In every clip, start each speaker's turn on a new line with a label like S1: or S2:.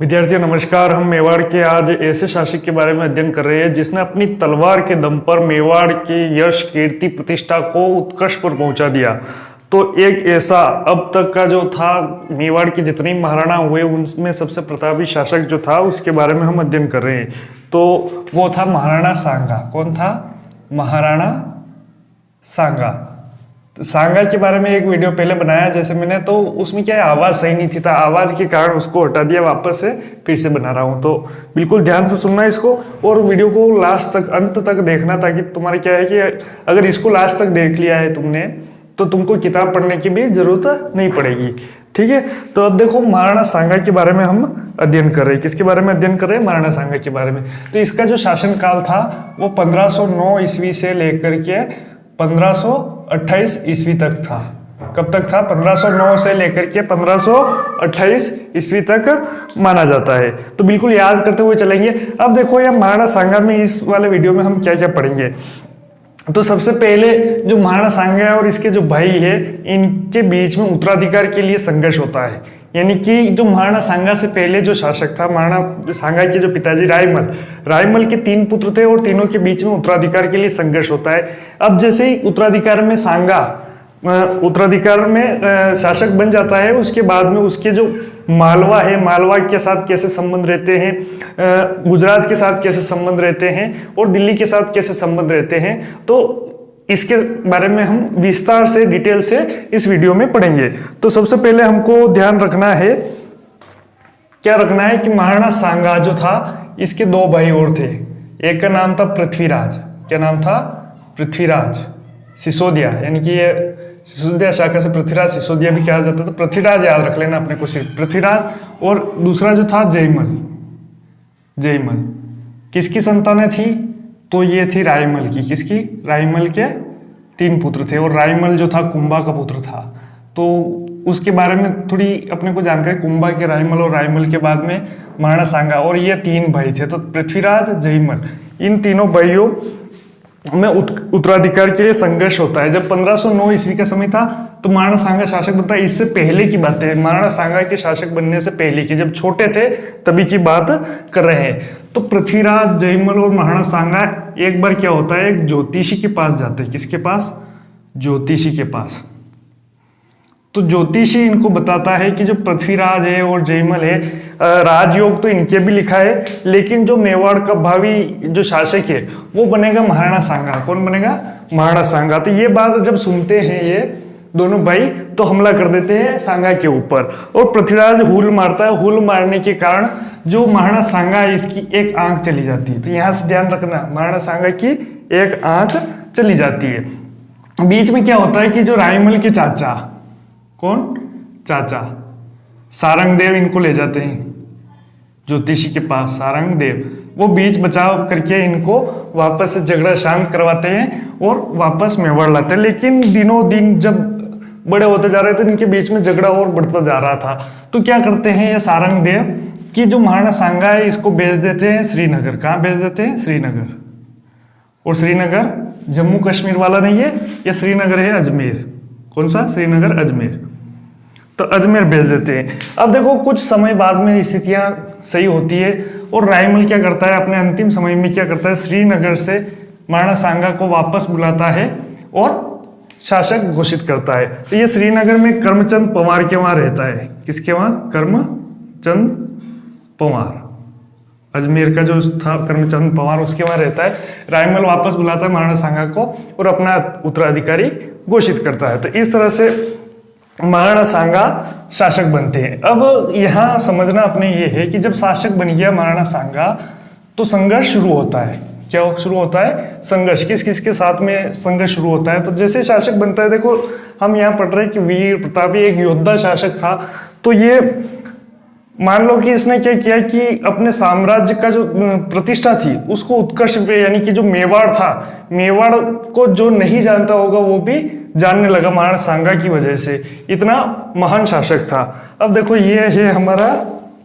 S1: विद्यार्थियों नमस्कार। हम मेवाड़ के आज ऐसे शासक के बारे में अध्ययन कर रहे हैं जिसने अपनी तलवार के दम पर मेवाड़ के यश कीर्ति प्रतिष्ठा को उत्कर्ष पर पहुंचा दिया। तो एक ऐसा अब तक का जो था मेवाड़ के जितने महाराणा हुए उनमें सबसे प्रतापी शासक जो था उसके बारे में हम अध्ययन कर रहे हैं। तो वो था महाराणा सांगा। कौन था? महाराणा सांगा। तो सांगा के बारे में एक वीडियो पहले बनाया जैसे मैंने, तो उसमें क्या है, आवाज़ सही नहीं थी, तो आवाज़ के कारण उसको हटा दिया, वापस से फिर से बना रहा हूँ। तो बिल्कुल ध्यान से सुनना इसको और वीडियो को लास्ट तक, अंत तक देखना, ताकि तुम्हारे क्या है कि अगर इसको लास्ट तक देख लिया है तुमने तो तुमको किताब पढ़ने की भी जरूरत नहीं पड़ेगी। ठीक है, तो अब देखो महाराणा सांगा के बारे में हम अध्ययन कर रहे हैं। किसके बारे में अध्ययन कर रहे हैं? महाराणा सांगा के बारे में। तो इसका जो शासन काल था वो 1509 ईस्वी से लेकर के 1528 ईस्वी तक था। कब तक था? 1509 से लेकर के 1528 ईस्वी तक माना जाता है। तो बिल्कुल याद करते हुए चलेंगे। अब देखो यह महाराणा सांगा में इस वाले वीडियो में हम क्या क्या पढ़ेंगे। तो सबसे पहले जो महाराणा सांगा है और इसके जो भाई है, इनके बीच में उत्तराधिकार के लिए संघर्ष होता है। यानी कि जो महाराणा सांगा से पहले जो शासक था, महाराणा सांगा के जो पिताजी रायमल के 3 पुत्र थे और तीनों के बीच में उत्तराधिकार के लिए संघर्ष होता है। अब जैसे ही उत्तराधिकार में सांगा उत्तराधिकार में शासक बन जाता है, उसके बाद में उसके जो मालवा है, मालवा के साथ कैसे संबंध रहते हैं, गुजरात के साथ कैसे संबंध रहते हैं और दिल्ली के साथ कैसे संबंध रहते हैं, तो इसके बारे में हम विस्तार से, डिटेल से इस वीडियो में पढ़ेंगे। तो सबसे पहले हमको ध्यान रखना है, क्या रखना है कि महाराणा सांगा जो था इसके 2 भाई और थे। एक का नाम था पृथ्वीराज। क्या नाम था? पृथ्वीराज सिसोदिया, यानी कि ये सिसोदिया शाखा से पृथ्वीराज सिसोदिया भी कहा जाता है। तो पृथ्वीराज याद रख लेना अपने को, सिर्फ पृथ्वीराज। और दूसरा जो था जयमल किसकी संतानें थी? तो ये थी रायमल की। किसकी? रायमल के 3 पुत्र थे और रायमल जो था कुंभा का पुत्र था। तो उसके बारे में थोड़ी अपने को जानकारी, कुंभा के, रायमल और रायमल के बाद में महाराणा सांगा, और ये 3 भाई थे। तो पृथ्वीराज, जयमल, इन तीनों भाइयों में उत्तराधिकार के लिए संघर्ष होता है। जब 1509 ईस्वी का समय था तो महाराणा सांगा शासक बनता है। इससे पहले की बात है, महाराणा सांगा के शासक बनने से पहले की, जब छोटे थे तभी की बात कर रहे हैं। तो पृथ्वीराज, जयमल और महाराणा सांगा एक बार क्या होता है, एक ज्योतिषी के पास जाते हैं। किसके पास? ज्योतिषी के पास। तो ज्योतिषी इनको बताता है कि जो पृथ्वीराज है और जयमल है, राजयोग तो इनके भी लिखा है, लेकिन जो मेवाड़ का भावी जो शासक है वो बनेगा महाराणा सांगा। कौन बनेगा? महाराणा सांगा। तो ये बात जब सुनते हैं ये दोनों भाई तो हमला कर देते हैं सांगा के ऊपर, और पृथ्वीराज हुल मारता है। हुल मारने के कारण जो महाराणा सांगा है इसकी एक आंख चली जाती है। तो यहाँ से ध्यान रखना, महाराणा सांगा की एक आंख चली जाती है। बीच में क्या होता है कि जो रायमल के चाचा, कौन? चाचा सारंगदेव, इनको ले जाते हैं ज्योतिषी के पास। सारंगदेव वो बीच बचाव करके इनको वापस से झगड़ा शांत करवाते हैं और वापस मेवाड़ लाते हैं। लेकिन दिनों दिन जब बड़े होते जा रहे थे, इनके बीच में झगड़ा और बढ़ता जा रहा था। तो क्या करते हैं ये सारंगदेव कि जो महाराणा सांगा है इसको भेज देते हैं श्रीनगर। कहाँ भेज देते हैं? श्रीनगर। और श्रीनगर जम्मू कश्मीर वाला नहीं है, यह श्रीनगर है अजमेर। कौन सा? श्रीनगर, अजमेर। तो अजमेर भेज देते हैं। अब देखो कुछ समय बाद में स्थितियां सही होती है और रायमल क्या करता है, अपने अंतिम समय में क्या करता है, श्रीनगर से महाराणा सांगा को वापस बुलाता है और शासक घोषित करता है। तो ये श्रीनगर में करमचंद पंवार के वहां रहता है। किसके वहां? करमचंद पंवार। अजमेर का जो था करमचंद पंवार, उसके वहां रहता है। रायमल वापस बुलाता है महाराणा सांगा को और अपना उत्तराधिकारी घोषित करता है। तो इस तरह से महाराणा सांगा शासक बनते हैं। अब यहाँ समझना अपने ये है कि जब शासक बन गया महाराणा सांगा तो संघर्ष शुरू होता है। क्या शुरू होता है? संघर्ष। किस किस के साथ में संघर्ष शुरू होता है? तो जैसे शासक बनता है, देखो हम यहाँ पढ़ रहे हैं कि वीर प्रतापी एक योद्धा शासक था। तो ये मान लो कि इसने क्या किया कि अपने साम्राज्य का जो प्रतिष्ठा थी उसको उत्कर्ष पे, यानी कि जो मेवाड़ था, मेवाड़ को जो नहीं जानता होगा वो भी जानने लगा महाराणा सांगा की वजह से। इतना महान शासक था। अब देखो ये है हमारा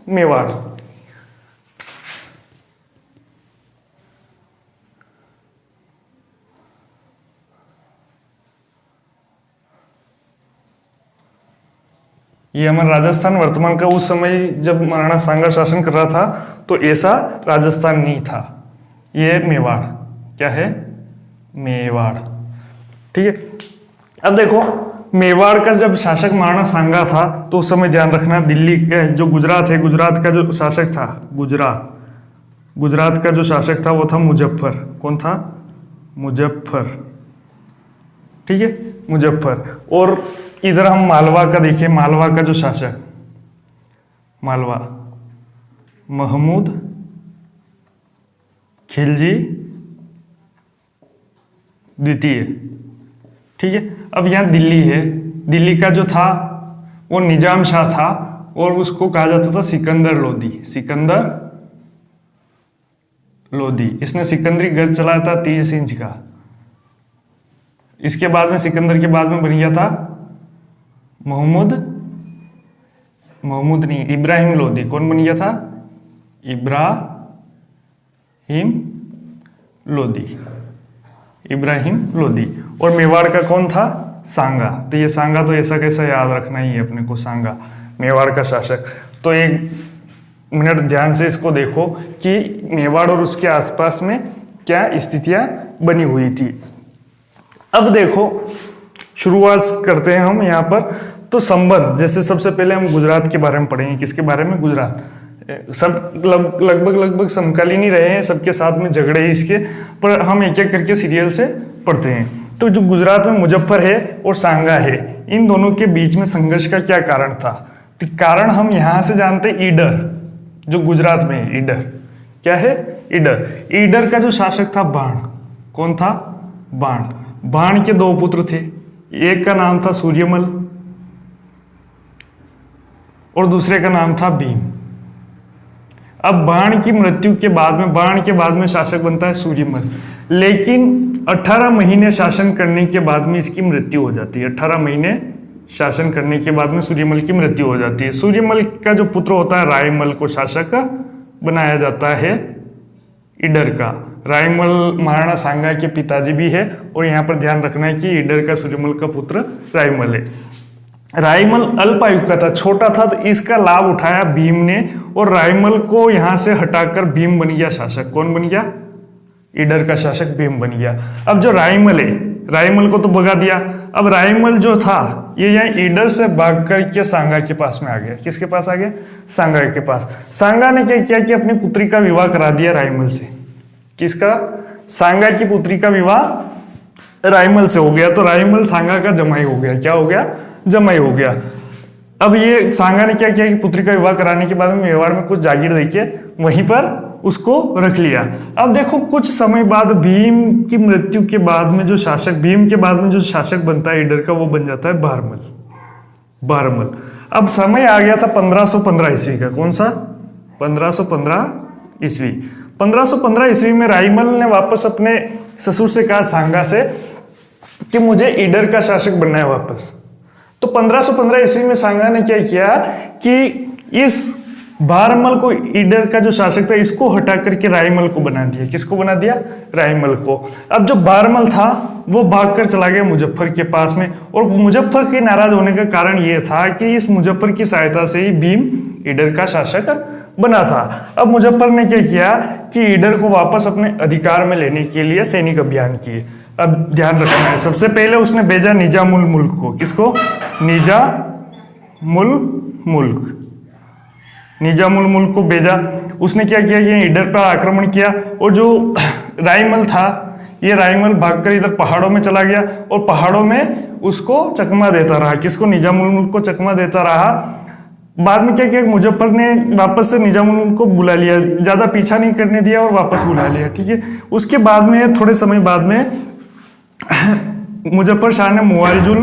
S1: मेवाड़। ये हमारा राजस्थान वर्तमान का उस समय जब महाराणा सांगा शासन कर रहा था तो ऐसा राजस्थान नहीं था, ये मेवाड़। क्या है? मेवाड़। ठीक है। अब देखो मेवाड़ का जब शासक महाराणा सांगा था तो उस समय ध्यान रखना, दिल्ली जो गुजरात है, गुजरात का जो शासक था, गुजरात का जो शासक था वो था मुजफ्फर। कौन था? मुजफ्फर। ठीक है, मुजफ्फर। और इधर हम मालवा का देखिए, मालवा का जो शासक, मालवा, महमूद खिलजी द्वितीय। ठीक है। अब यहाँ दिल्ली है, दिल्ली का जो था वो निजाम शाह था और उसको कहा जाता था सिकंदर लोदी। सिकंदर लोदी, इसने सिकंदरी गज चलाया था 30 इंच का। इसके बाद में सिकंदर के बाद में बन गया था महमूद नहीं, इब्राहिम लोदी। कौन बन गया था? इब्राहिम लोदी। और मेवाड़ का कौन था? सांगा। तो ये सांगा तो ऐसा कैसा याद रखना ही है अपने को, सांगा मेवाड़ का शासक। तो एक मिनट ध्यान से इसको देखो कि मेवाड़ और उसके आसपास में क्या स्थितियां बनी हुई थी। अब देखो शुरुआत करते हैं हम यहाँ पर। तो संबंध, जैसे सबसे पहले हम गुजरात के बारे में पढ़ेंगे। किसके बारे में? गुजरात। सब लगभग समकालीन ही रहे हैं, सबके साथ में झगड़े ही इसके, पर हम एक एक करके सीरियल से पढ़ते हैं। तो जो गुजरात में मुजफ्फर है और सांगा है, इन दोनों के बीच में संघर्ष का क्या कारण था? तो कारण हम यहाँ से जानते हैं, ईडर, जो गुजरात में है, ईडर। क्या है? ईडर। ईडर का जो शासक था बाण। कौन था? बाण। बाण के 2 पुत्र थे, एक का नाम था सूर्यमल और दूसरे का नाम था भीम। अब बाण की मृत्यु के बाद में, बाण के बाद में शासक बनता है सूर्यमल, लेकिन 18 महीने शासन करने के बाद में इसकी मृत्यु हो जाती है। 18 महीने शासन करने के बाद में सूर्यमल की मृत्यु हो जाती है। सूर्यमल का जो पुत्र होता है रायमल को शासक बनाया जाता है ईडर का। रायमल महाराणा सांगा के पिताजी भी है, और यहाँ पर ध्यान रखना है कि ईडर का सूर्यमल का पुत्र रायमल है। रायमल अल्पायु का था, छोटा था, तो इसका लाभ उठाया भीम ने, और रायमल को यहाँ से हटाकर भीम बन गया शासक। कौन बन गया? ईडर का शासक भीम बन गया। अब जो रायमल है, रायमल को तो भगा दिया। अब रायमल जो था ये यहाँ ईडर से भाग करके सांगा के पास में आ गया। किसके पास आ गया? सांगा के पास। सांगा ने क्या किया कि अपनी पुत्री का विवाह करा दिया रायमल से। किसका? सांगा की पुत्री का विवाह रायमल से हो गया, तो रायमल सांगा का जमाई हो गया। क्या हो गया? जमाई हो गया। अब ये सांगा ने क्या किया कि पुत्री का विवाह कराने के बाद में मेवाड़ में कुछ जागीर देके वहीं पर उसको रख लिया। अब देखो कुछ समय बाद भीम की मृत्यु के बाद में जो शासक, भीम के बाद में जो शासक बनता है ईडर का, वो बन जाता है बारमल। अब समय आ गया था 1515 ईस्वी का। कौन सा? 1515 ईस्वी। 1515 ईस्वी में रायमल ने वापस अपने ससुर से कहा, सांगा से, कि मुझे ईडर का शासक बनना है वापस। तो 1515 ईस्वी में सांगा ने क्या किया कि इस बारमल को, ईडर का जो शासक था, इसको हटा करके रायमल को बना दिया। किसको बना दिया? रायमल को। अब जो बारमल था वो भागकर चला गया मुजफ्फर के पास में, और मुजफ्फर के नाराज होने का कारण ये था कि इस मुजफ्फर की सहायता से ही भीम ईडर का शासक बना था। अब मुजफ्फर ने क्या किया कि ईडर को वापस अपने अधिकार में लेने के लिए सैनिक अभियान किए। अब ध्यान रखना है, सबसे पहले उसने भेजा निजामुल मुल्क को। किसको? निजामुल मुल्क को भेजा। उसने क्या किया कि ईडर पर आक्रमण किया, और जो रायमल था, ये रायमल भागकर इधर पहाड़ों में चला गया, और पहाड़ों में उसको चकमा देता रहा। किसको? निजामुल मुल्क को चकमा देता रहा। बाद में क्या किया, मुजफ्फर ने वापस से निजामुल मुल्क को बुला लिया, ज्यादा पीछा नहीं करने दिया और वापस बुला लिया। ठीक है। उसके बाद में थोड़े समय बाद में मुजफ्फर शाह ने मुवारिजुल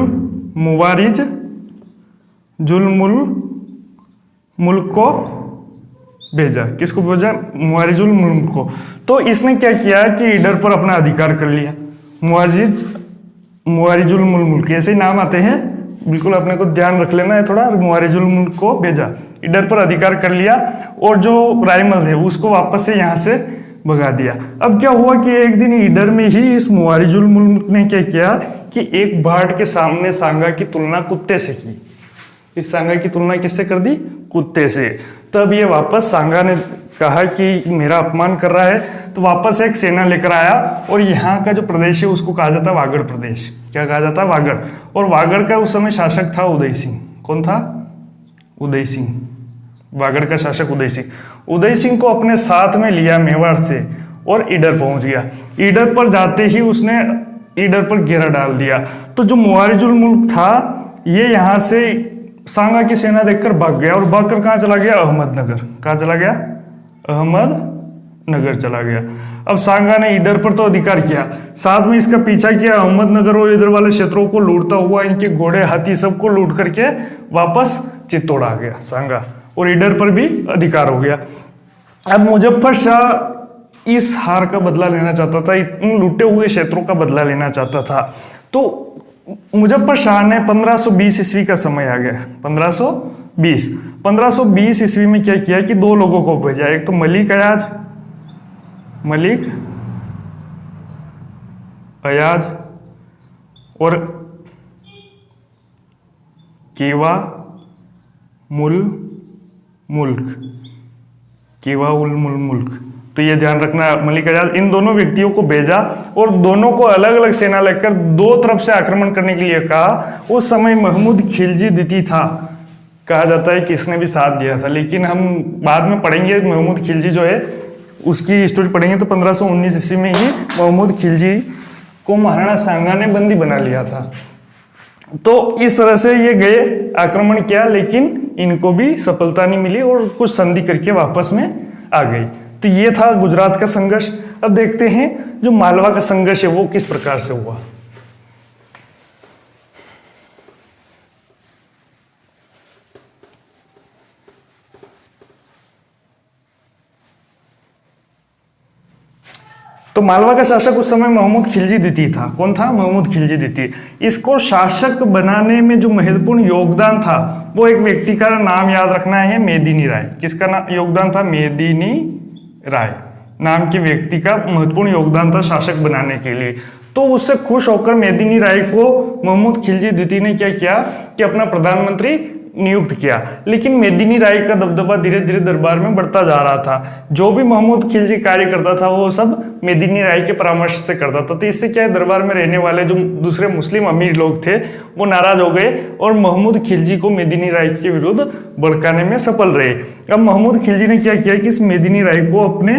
S1: मुल्क को भेजा। किसको भेजा? मुवारिजुल मुल्क को। तो इसने क्या किया कि ईडर पर अपना अधिकार कर लिया। मुवारिजुल मुल्क, ऐसे ही नाम आते हैं, बिल्कुल अपने को ध्यान रख लेना है थोड़ा। मुवारिजुल मुल्क को भेजा, ईडर पर अधिकार कर लिया, और जो रायमल है उसको वापस से यहाँ से भगा दिया। अब क्या हुआ कि एक दिन ईडर में ही इस मुवारिजुल मुल्क ने क्या किया कि एक बाढ़ के सामने सांगा की तुलना कुत्ते से की। इस सांगा की तुलना किससे कर दी? कुत्ते से। तब ये वापस सांगा ने कहा कि मेरा अपमान कर रहा है, तो वापस एक सेना लेकर आया और यहाँ का जो प्रदेश है उसको कहा जाता है वागड़ प्रदेश। क्या कहा जाता है? वागड़। और वागड़ का उस समय शासक था उदय सिंह। कौन था? उदय सिंह। वागड़ का शासक उदय सिंह। उदय सिंह को अपने साथ में लिया मेवाड़ से और ईडर पहुंच गया। ईडर पर जाते ही उसने ईडर पर घेरा डाल दिया। तो जो मुआरिजुल मुल्क था ये यहाँ से सांगा की सेना देखकर भाग गया और भागकर कहाँ चला गया? अहमदनगर। कहाँ चला गया? अहमदनगर चला गया। अब सांगा ने ईडर पर तो अधिकार किया, साथ में इसका पीछा किया, अहमदनगर और इधर वाले क्षेत्रों को लूटता हुआ इनके घोड़े हाथी सबको लूट करके वापस चित्तौड़ आ गया सांगा, और ईडर पर भी अधिकार हो गया। अब मुजफ्फर शाह इस हार का बदला लेना चाहता था, इन लूटे हुए क्षेत्रों का बदला लेना चाहता था। तो मुजफ्फर शाह ने 1520 ईस्वी का समय आ गया। 1520 ईस्वी में क्या किया कि दो लोगों को भेजा, एक तो मलिक अयाज और कीवा उल मुल्क। तो ये ध्यान रखना, मलिक अयाज, इन दोनों व्यक्तियों को भेजा और दोनों को अलग अलग सेना लेकर दो तरफ से आक्रमण करने के लिए कहा। उस समय महमूद खिलजी द्वितीय था, कहा जाता है कि इसने भी साथ दिया था, लेकिन हम बाद में पढ़ेंगे महमूद खिलजी जो है उसकी स्टोरी पढ़ेंगे तो 1519 ईस्वी में ही महमूद खिलजी को महाराणा सांगा ने बंदी बना लिया था। तो इस तरह से ये गए, आक्रमण किया, लेकिन इनको भी सफलता नहीं मिली और कुछ संधि करके वापस में आ गई। तो ये था गुजरात का संघर्ष। अब देखते हैं जो मालवा का संघर्ष है वो किस प्रकार से हुआ। तो मालवा का शासक उस समय महमूद खिलजी द्वितीय था। कौन था? महमूद खिलजी द्वितीय। इसको शासक बनाने में जो महत्वपूर्ण योगदान था वो एक व्यक्ति का नाम याद रखना है, मेदिनी राय। किसका योगदान था? मेदिनी राय नाम के व्यक्ति का महत्वपूर्ण योगदान था शासक बनाने के लिए। तो उससे खुश होकर मेदिनी राय को महमूद खिलजी द्वितीय ने क्या किया कि अपना प्रधानमंत्री नियुक्त किया। लेकिन मेदिनी राय का दबदबा धीरे धीरे दरबार में बढ़ता जा रहा था। जो भी महमूद खिलजी कार्य करता था वो सब मेदिनी राय के परामर्श से करता था। तो इससे क्या है, दरबार में रहने वाले जो दूसरे मुस्लिम अमीर लोग थे वो नाराज हो गए और महमूद खिलजी को मेदिनी राय के विरुद्ध भड़काने में सफल रहे। अब महमूद खिलजी ने क्या किया कि इस मेदिनी राय को अपने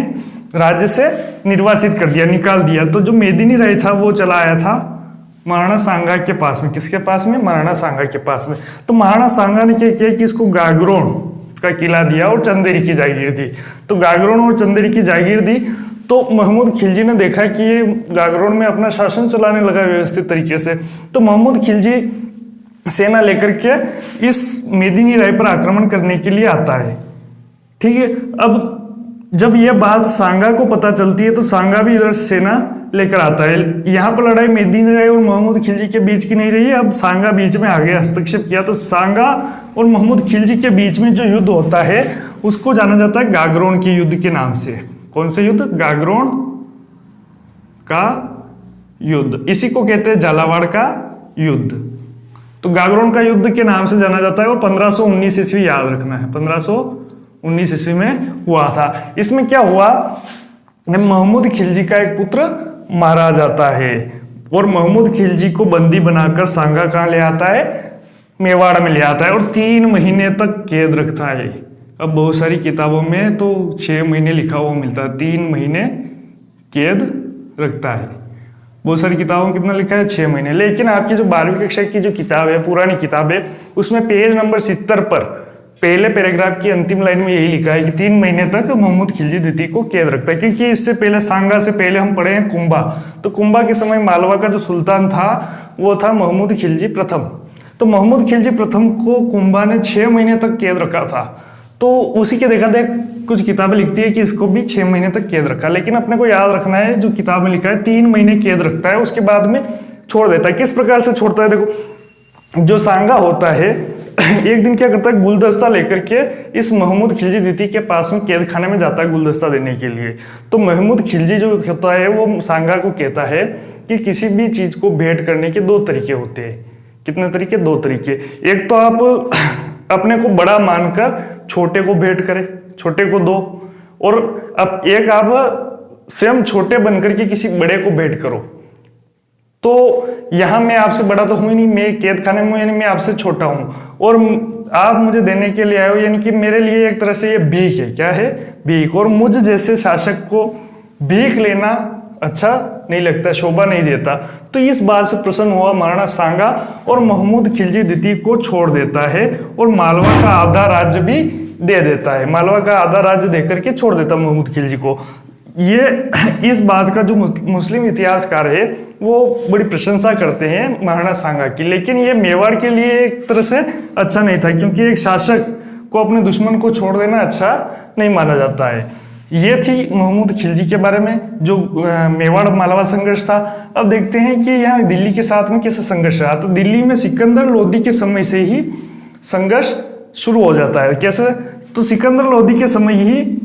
S1: राज्य से निर्वासित कर दिया, निकाल दिया। तो जो मेदिनी राय था वो चला आया था महाराणा सांगा के पास में। किसके पास में? महाराणा सांगा के पास में। तो महाराणा सांगा ने क्या किया कि इसको गागरोन का किला दिया और चंदेरी की जागीर दी। तो गागरोन और चंदेरी की जागीर दी तो महमूद खिलजी ने देखा कि ये गागरोन में अपना शासन चलाने लगा व्यवस्थित तरीके से। तो महमूद खिलजी सेना लेकर के इस मेदिनी राय पर आक्रमण करने के लिए आता है। ठीक है। अब जब यह बात सांगा को पता चलती है तो सांगा भी इधर सेना लेकर आता है। यहाँ पर लड़ाई मेदिनी राय और महमूद खिलजी के बीच की नहीं रही, अब सांगा बीच में आगे हस्तक्षेप किया। तो सांगा और महमूद खिलजी के बीच में जो युद्ध होता है उसको जाना जाता है गागरोन के युद्ध के नाम से। कौन से युद्ध? गागरोन का युद्ध। इसी को कहते हैं झालावाड़ का युद्ध। तो गागरोन का युद्ध के नाम से जाना जाता है और 1519 ईस्वी याद रखना है, 1519 ईस्वी में हुआ था। इसमें क्या हुआ, महमूद खिलजी का एक पुत्र मारा जाता है और महमूद खिलजी को बंदी बनाकर सांगा कहाँ ले आता है? मेवाड़ में ले आता है और 3 महीने तक कैद रखता है। अब बहुत सारी किताबों में तो 6 महीने लिखा हुआ मिलता है, 3 महीने कैद रखता है। बहुत सारी किताबों में कितना लिखा है? 6 महीने। लेकिन आपकी जो 12वीं कक्षा की जो किताब है, पुरानी किताब है, उसमें पेज नंबर 70 पर पहले पैराग्राफ की अंतिम लाइन में यही लिखा है कि 3 महीने तक महमूद खिलजी द्वितीय को कैद रखता है। क्योंकि इससे पहले सांगा से पहले हम पढ़े हैं कुंभा। तो कुंभा के समय मालवा का जो सुल्तान था वो था महमूद खिलजी प्रथम। तो महमूद खिलजी प्रथम को कुंभा ने 6 महीने तक कैद रखा था। तो उसी के देखा देख कुछ किताबें लिखती है कि इसको भी 6 महीने तक कैद रखा। लेकिन अपने को याद रखना है जो किताब में लिखा है 3 महीने कैद रखता है, उसके बाद में छोड़ देता है। किस प्रकार से छोड़ता है? देखो, जो सांगा होता है एक दिन क्या करता है, गुलदस्ता लेकर के इस महमूद खिलजी द्वितीय के पास में कैद खाने में जाता है गुलदस्ता देने के लिए। तो महमूद खिलजी जो होता है वो सांगा को कहता है कि किसी भी चीज को भेंट करने के 2 तरीके होते हैं। कितने तरीके? 2 तरीके। एक तो आप अपने को बड़ा मानकर छोटे को भेंट करे, छोटे को दो, और अब एक आप स्वयं छोटे बनकर के किसी बड़े को भेंट करो। तो यहां मैं आपसे बड़ा तो हूं ही नहीं, मैं कैद खाने में हूं, यानी मैं आपसे छोटा हूं, और आप मुझे देने के लिए आए हो, यानी कि मेरे लिए एक तरह से ये भीख है। क्या है? भीख। और मुझ जैसे शासक को भीख लेना अच्छा नहीं लगता, शोभा नहीं देता। तो इस बात से प्रसन्न हुआ महाराणा सांगा और महमूद खिलजी द्वितीय को छोड़ देता है और मालवा का आधा राज्य भी दे देता है। मालवा का आधा राज्य देकर के छोड़ देता महमूद खिलजी को। ये इस बात का जो मुस्लिम इतिहासकार है वो बड़ी प्रशंसा करते हैं महाराणा सांगा की। लेकिन ये मेवाड़ के लिए एक तरह से अच्छा नहीं था, क्योंकि एक शासक को अपने दुश्मन को छोड़ देना अच्छा नहीं माना जाता है। ये थी महमूद खिलजी के बारे में जो मेवाड़ मालवा संघर्ष था। अब देखते हैं कि यहाँ दिल्ली के साथ में कैसे संघर्ष रहा। तो दिल्ली में सिकंदर लोदी के समय से ही संघर्ष शुरू हो जाता है। कैसे? तो सिकंदर लोदी के समय ही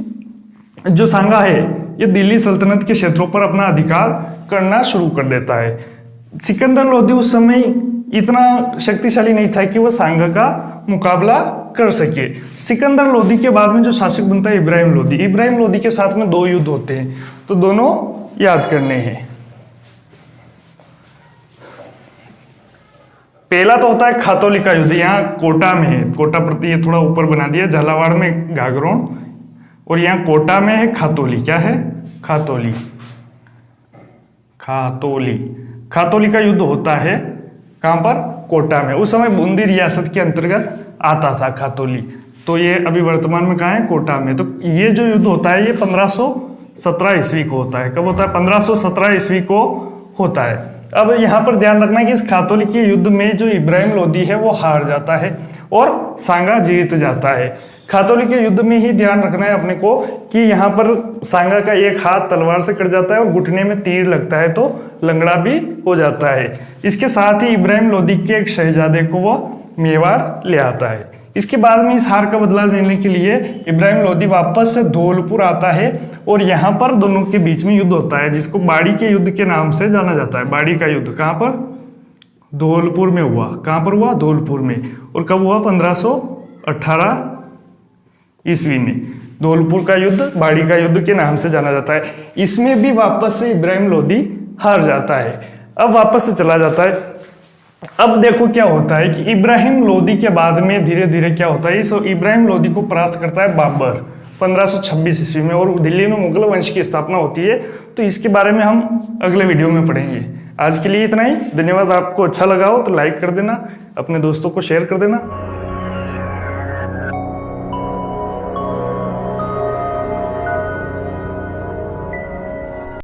S1: जो सांगा है ये दिल्ली सल्तनत के क्षेत्रों पर अपना अधिकार करना शुरू कर देता है। सिकंदर लोदी उस समय इतना शक्तिशाली नहीं था कि वह सांगा का मुकाबला कर सके। सिकंदर लोदी के बाद में जो शासक बनता है इब्राहिम लोदी। इब्राहिम लोदी के साथ में 2 युद्ध होते हैं, तो दोनों याद करने हैं। पहला तो होता है खातौली का युद्ध, यहाँ कोटा में है। कोटा प्रति ये थोड़ा ऊपर बना दिया, झालावाड़ में गागरोन, और यहाँ कोटा में है खातौली। क्या है? खातौली। खातौली खातौली का युद्ध होता है कहां पर? कोटा में। उस समय बूंदी रियासत के अंतर्गत आता था खातौली। तो ये अभी वर्तमान में कहाँ है? कोटा में। तो ये जो युद्ध होता है ये 1517 ईस्वी को होता है। कब होता है? 1517 ईस्वी को होता है। अब यहाँ पर ध्यान रखना है कि इस खातौली के युद्ध में जो इब्राहिम लोदी है वो हार जाता है और सांगा जीत जाता है। खातौली के युद्ध में ही ध्यान रखना है अपने को कि यहाँ पर सांगा का एक हाथ तलवार से कट जाता है और घुटने में तीर लगता है, तो लंगड़ा भी हो जाता है। इसके साथ ही इब्राहिम लोदी के एक शहजादे को वह मेवाड़ ले आता है। इसके बाद में इस हार का बदला लेने के लिए इब्राहिम लोदी वापस से धौलपुर आता है और यहाँ पर दोनों के बीच में युद्ध होता है, जिसको बाड़ी के युद्ध के नाम से जाना जाता है। बाड़ी का युद्ध कहाँ पर? धौलपुर में हुआ। कहाँ पर हुआ? धौलपुर में। और कब हुआ? 1518 ईस्वी में। धौलपुर का युद्ध बाड़ी का युद्ध के नाम से जाना जाता है। इसमें भी वापस से इब्राहिम लोदी हार जाता है। अब वापस से चला जाता है। अब देखो क्या होता है कि इब्राहिम लोदी के बाद में धीरे धीरे क्या होता है, इस इब्राहिम लोदी को परास्त करता है बाबर 1526 ईस्वी में, और दिल्ली में मुगल वंश की स्थापना होती है। तो इसके बारे में हम अगले वीडियो में पढ़ेंगे। आज के लिए इतना ही। धन्यवाद। आपको अच्छा लगा हो तो लाइक कर देना, अपने दोस्तों को शेयर कर देना।